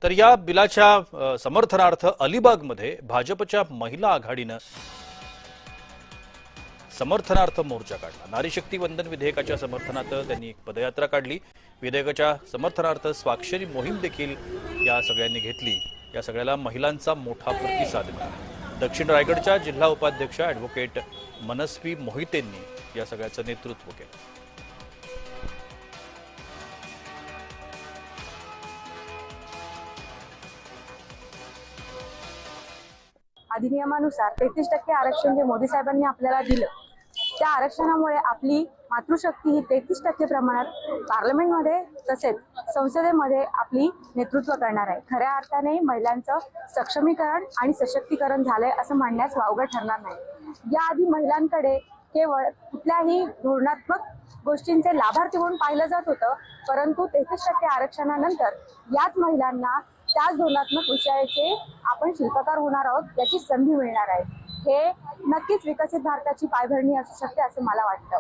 तर या बिलाच्या समर्थनार्थ अलिबागमध्ये भाजपच्या महिला आघाडीनं समर्थनार्थ मोर्चा काढला। नारी शक्ती वंदन विधेयकाच्या समर्थनार्थ त्यांनी एक पदयात्रा काढली। विधेयकाच्या समर्थनार्थ स्वाक्षरी मोहीम देखील या सगळ्यांनी घेतली। या सगळ्याला महिलांचा मोठा प्रतिसाद मिळाला। दक्षिण रायगडच्या जिल्हा उपाध्यक्ष ॲडव्होकेट मनस्वी मोहितेंनी या सगळ्याचं नेतृत्व केलं। अधिनियमानुसार 33% आरक्षण जे मोदी साहेबांनी आपल्याला दिलं, त्या आरक्षणामुळे आपली मातृशक्ती ही 33% प्रमाणात पार्लमेंटमध्ये तसेच संसदेमध्ये आपली नेतृत्व करणार आहे। खऱ्या अर्थाने महिलांचं सक्षमीकरण आणि सशक्तीकरण झालंय असं म्हणण्यास वावगं ठरणार नाही। याआधी महिलांकडे केवळ कुठल्याही धोरणात्मक गोष्टींचे लाभार्थी म्हणून पाहिलं जात होतं, परंतु 33% आरक्षणानंतर याच महिलांना त्याच धोरणात्मक विषयाचे आपण शिल्पकार होणार आहोत, याची संधी मिळणार आहे। हे नक्कीच विकसित भारताची पायभरणी असू शकते असं मला वाटतं।